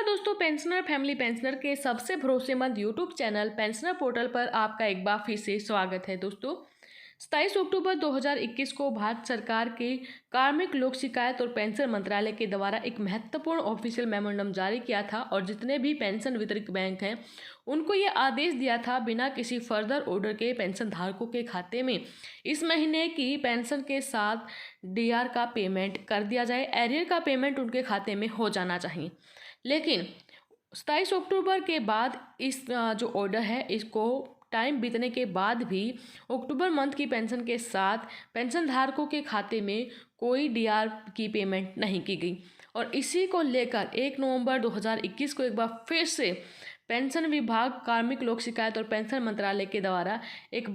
नमस्कार दोस्तों, pensioner family pensioner के सबसे भरोसेमंद यूट्यूब चैनल पेंशनर पोर्टल पर आपका एक बार फिर से स्वागत है। दोस्तों 27 अक्टूबर 2021 को भारत सरकार के कार्मिक लोक शिकायत और पेंशन मंत्रालय के द्वारा एक महत्वपूर्ण ऑफिशियल मेमोरेंडम जारी किया था और जितने भी पेंशन वितरक बैंक हैं उनको ये आदेश दिया था बिना किसी फर्दर ऑर्डर के पेंशन धारकों के खाते में इस महीने की पेंशन के साथ डीआर का पेमेंट कर दिया जाए। एरियर का पेमेंट उनके खाते में हो जाना चाहिए। लेकिन 27 अक्टूबर के बाद इस जो ऑर्डर है इसको टाइम बीतने के बाद भी अक्टूबर मंथ की पेंशन के साथ पेंशन धारकों के खाते में कोई डीआर की पेमेंट नहीं की गई और इसी को लेकर 1 नवंबर 2021 को एक बार फिर से पेंशन विभाग, कार्मिक लोक शिकायत और पेंशन मंत्रालय के द्वारा एक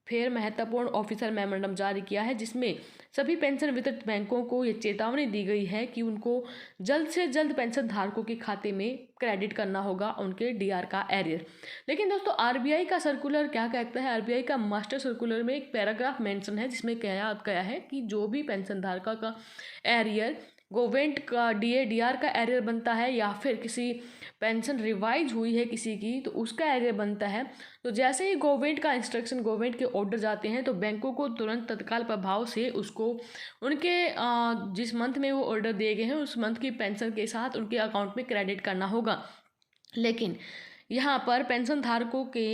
फिर महत्वपूर्ण ऑफिशियल मेमोरेंडम जारी किया है जिसमें सभी पेंशन वितरित बैंकों को ये चेतावनी दी गई है कि उनको जल्द से जल्द पेंशन धारकों के खाते में क्रेडिट करना होगा उनके डीआर का एरियर। लेकिन दोस्तों आरबीआई का सर्कुलर क्या कहता है? आरबीआई का मास्टर सर्कुलर में एक पैराग्राफ मेंशन है जिसमें कहा गया है कि जो भी पेंशन धारका का एरियर गवर्नमेंट का डीआर का एरियर बनता है या फिर किसी पेंशन रिवाइज हुई है किसी की तो उसका एरियर बनता है, तो जैसे ही गवर्नमेंट का इंस्ट्रक्शन, गवर्नमेंट के ऑर्डर जाते हैं तो बैंकों को तुरंत तत्काल प्रभाव से उसको उनके जिस मंथ में वो ऑर्डर दिए गए हैं उस मंथ की पेंशन के साथ उनके अकाउंट में क्रेडिट करना होगा। लेकिन यहाँ पर पेंशन धारकों के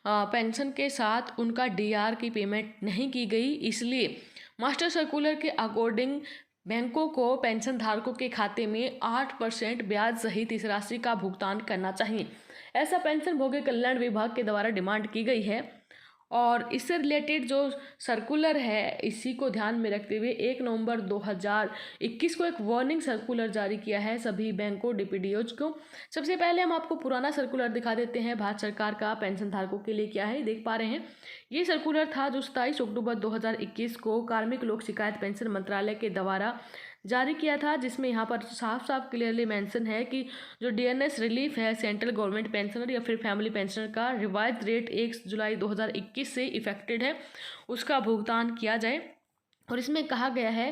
पेंशन के साथ उनका डीआर की पेमेंट नहीं की गई, इसलिए मास्टर सर्कुलर के अकॉर्डिंग बैंकों को पेंशन धारकों के खाते में 8% ब्याज सहित इस राशि का भुगतान करना चाहिए। ऐसा पेंशन भोगी कल्याण विभाग के द्वारा डिमांड की गई है और इससे रिलेटेड जो सर्कुलर है इसी को ध्यान में रखते हुए 1 नवंबर 2021 को एक वार्निंग सर्कुलर जारी किया है सभी बैंकों, डीपीडीओज को। सबसे पहले हम आपको पुराना सर्कुलर दिखा देते हैं भारत सरकार का पेंशन धारकों के लिए क्या है। देख पा रहे हैं ये सर्कुलर था जो 27 अक्टूबर 2021 को कार्मिक लोक शिकायत पेंशन मंत्रालय के द्वारा जारी किया था, जिसमें यहाँ पर साफ साफ क्लियरली मेंशन है कि जो डीएनएस रिलीफ है सेंट्रल गवर्नमेंट पेंशनर या फिर फैमिली पेंशनर का रिवाइज रेट 1 जुलाई 2021 से इफेक्टेड है उसका भुगतान किया जाए। और इसमें कहा गया है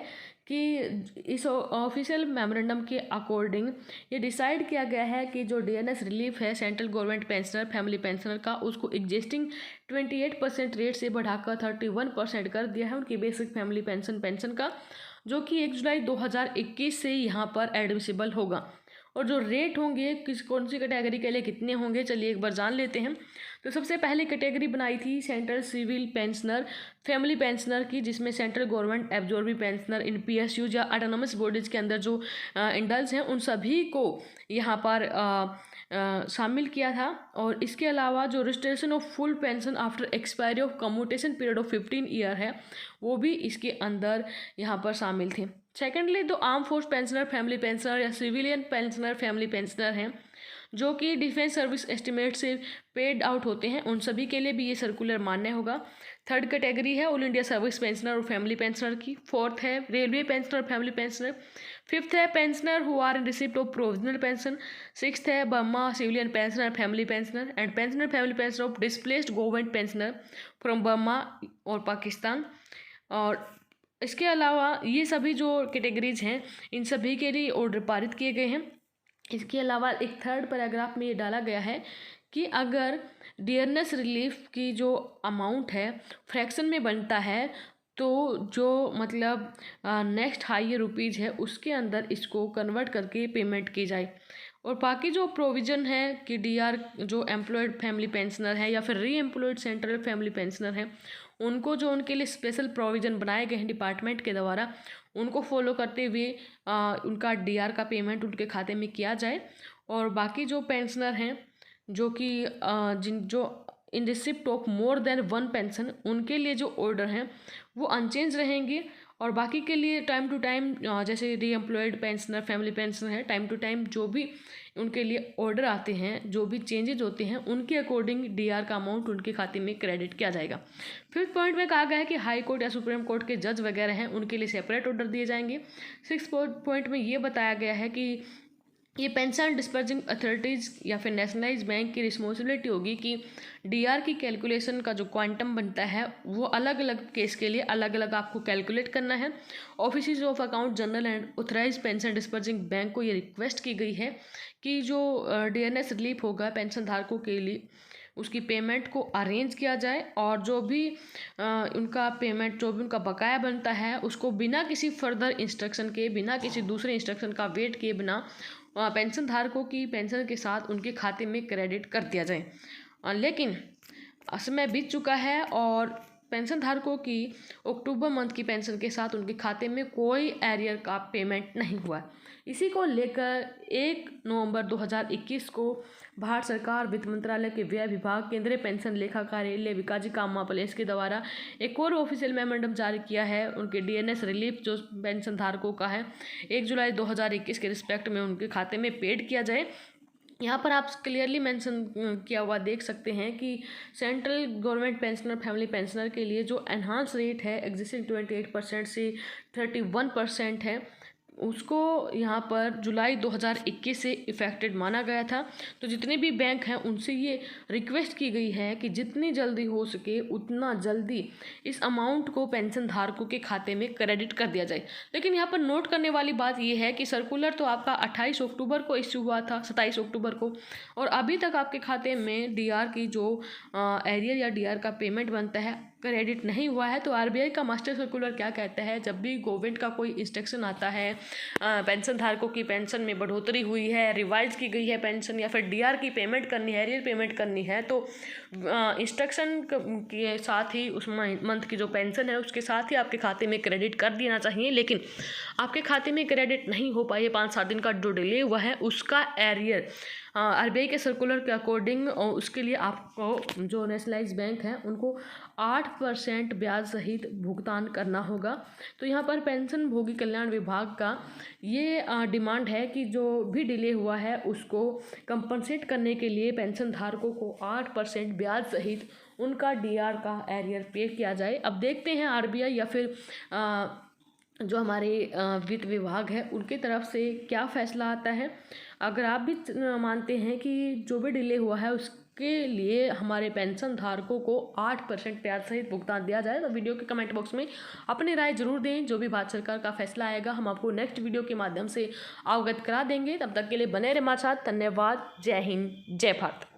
कि इस ऑफिशियल मेमोरेंडम के अकॉर्डिंग ये डिसाइड किया गया है कि जो डीएनएस रिलीफ है central government pensioner, family pensioner का उसको एग्जिस्टिंग 28% रेट से बढ़ाकर 31% कर दिया है उनकी बेसिक फैमिली पेंशन का, जो कि 1 जुलाई 2021 से यहाँ पर एडमिसिबल होगा। और जो रेट होंगे कौन सी कैटेगरी के लिए कितने होंगे चलिए एक बार जान लेते हैं। तो सबसे पहले कैटेगरी बनाई थी central civil pensioner family pensioner की, जिसमें central government absorbing pensioner in PSU या ऑटोनोमस बॉडीज़ के अंदर जो इंडल्स हैं उन सभी को यहाँ पर शामिल किया था। और इसके अलावा जो restoration of full pension after expiry of commutation period of 15 year है वो भी इसके अंदर यहाँ पर शामिल थे। सेकेंडली जो arm force pensioner family pensioner या सिविलियन पेंशनर फैमिली पेंशनर हैं जो कि डिफेंस सर्विस एस्टिमेट से पेड आउट होते हैं उन सभी के लिए भी ये सर्कुलर मान्य होगा। थर्ड कैटेगरी है ऑल इंडिया सर्विस पेंशनर और फैमिली पेंशनर की। फोर्थ है railway pensioner family pensioner. Fifth है pensioner who are in receipt of provisional pension. Sixth है Burma civilian pensioner family pensioner and pensioner family pensioner of displaced government pensioner from Burma और पाकिस्तान। और इसके अलावा ये सभी जो कैटेगरीज हैं इन सभी के लिए ऑर्डर पारित किए गए हैं। इसके अलावा एक थर्ड पैराग्राफ में ये डाला गया है कि अगर डियरनेस रिलीफ की जो अमाउंट है फ्रैक्शन में बनता है तो जो मतलब नेक्स्ट हायर रुपीज़ है उसके अंदर इसको कन्वर्ट करके पेमेंट की जाए। और बाकी जो प्रोविज़न है कि डीआर जो एम्प्लॉयड फैमिली पेंशनर है या फिर री एम्प्लॉयड सेंट्रल फैमिली पेंशनर है उनको जो उनके लिए स्पेशल प्रोविज़न बनाए गए हैं डिपार्टमेंट के द्वारा उनको फॉलो करते हुए उनका डीआर का पेमेंट उनके खाते में किया जाए। और बाकी जो पेंशनर हैं जो कि जो इन receipt of more than 1 pension उनके लिए जो ऑर्डर हैं वो अनचेंज रहेंगे। और बाकी के लिए टाइम टू टाइम जैसे री एम्प्लॉयड पेंशनर फैमिली पेंशनर है टाइम टू टाइम जो भी उनके लिए ऑर्डर आते हैं जो भी चेंजेज होते हैं उनके अकॉर्डिंग डीआर का अमाउंट उनके खाते में क्रेडिट किया जाएगा। फिफ्थ पॉइंट में कहा गया है कि हाई कोर्ट या सुप्रीम कोर्ट के जज वगैरह हैं उनके लिए सेपरेट ऑर्डर दिए जाएंगे। सिक्स पॉइंट में ये बताया गया है कि ये पेंशन डिस्पर्सिंग अथॉरिटीज़ या फिर नेशनलाइज बैंक की रिस्पॉन्सिबिलिटी होगी कि डीआर की कैलकुलेशन का जो क्वांटम बनता है वो अलग अलग केस के लिए अलग अलग आपको कैलकुलेट करना है। Office of account general and authorise pension disbursing bank को ये रिक्वेस्ट की गई है कि जो डीएनएस रिलीफ होगा पेंशन धारकों के लिए उसकी पेमेंट को अरेंज किया जाए और जो भी उनका पेमेंट जो भी उनका बकाया बनता है उसको बिना किसी फर्दर इंस्ट्रक्शन के बिना किसी दूसरे इंस्ट्रक्शन का वेट किए बिना पेंशन धारकों की पेंशन के साथ उनके खाते में क्रेडिट कर दिया जाए। लेकिन समय बीत चुका है और पेंशन धारकों की अक्टूबर मंथ की पेंशन के साथ उनके खाते में कोई एरियर का पेमेंट नहीं हुआ। इसी को लेकर 1 नवंबर 2021 को भारत सरकार वित्त मंत्रालय के व्यय विभाग केंद्रीय पेंशन लेखा कार्यालय विकाजी कामा प्लेस के द्वारा एक और ऑफिशियल मेमोरेंडम जारी किया है उनके डीएनएस रिलीफ जो पेंशन धारकों का है 1 जुलाई 2021 के रिस्पेक्ट में उनके खाते में पेड किया जाए। यहाँ पर आप क्लियरली मेंशन किया हुआ देख सकते हैं कि central government pensioner family pensioner के लिए जो एनहांस रेट है एग्जिस्टिंग 28% से 31% है उसको यहाँ पर जुलाई 2021 से इफ़ेक्टेड माना गया था। तो जितने भी बैंक हैं उनसे ये रिक्वेस्ट की गई है कि जितनी जल्दी हो सके उतना जल्दी इस अमाउंट को पेंशन धारकों के खाते में क्रेडिट कर दिया जाए। लेकिन यहाँ पर नोट करने वाली बात ये है कि सर्कुलर तो आपका 28 अक्टूबर को इश्यू हुआ था 27 अक्टूबर को और अभी तक आपके खाते में डीआर की जो एरियर या डीआर का पेमेंट बनता है क्रेडिट नहीं हुआ है। तो आरबीआई का मास्टर सर्कुलर क्या कहता है, जब भी गवर्नमेंट का कोई इंस्ट्रक्शन आता है पेंशन धारकों की पेंशन में बढ़ोतरी हुई है रिवाइज की गई है पेंशन या फिर डीआर की पेमेंट करनी है एरियर पेमेंट करनी है तो इंस्ट्रक्शन के साथ ही उस मंथ की जो पेंशन है उसके साथ ही आपके खाते में क्रेडिट कर देना चाहिए। लेकिन आपके खाते में क्रेडिट नहीं हो पाई 5-7 दिन का जो डिले हुआ है उसका एरियर आरबीआई के सर्कुलर के अकॉर्डिंग उसके लिए आपको जो नेशनलाइज बैंक है उनको 8% ब्याज सहित भुगतान करना होगा। तो यहाँ पर पेंशन भोगी कल्याण विभाग का ये डिमांड है कि जो भी डिले हुआ है उसको कंपनसेट करने के लिए पेंशन धारकों को 8% ब्याज सहित उनका डीआर का एरियर पे किया जाए। अब देखते हैं आरबीआई या फिर जो हमारे वित्त विभाग है उनकी तरफ से क्या फ़ैसला आता है। अगर आप भी मानते हैं कि जो भी डिले हुआ है उसके लिए हमारे पेंशन धारकों को 8% ब्याज सहित भुगतान दिया जाए तो वीडियो के कमेंट बॉक्स में अपनी राय जरूर दें। जो भी भारत सरकार का फैसला आएगा हम आपको नेक्स्ट वीडियो के माध्यम से अवगत करा देंगे। तब तक के लिए बने रहे हमारे साथ। धन्यवाद। जय हिंद जय भारत।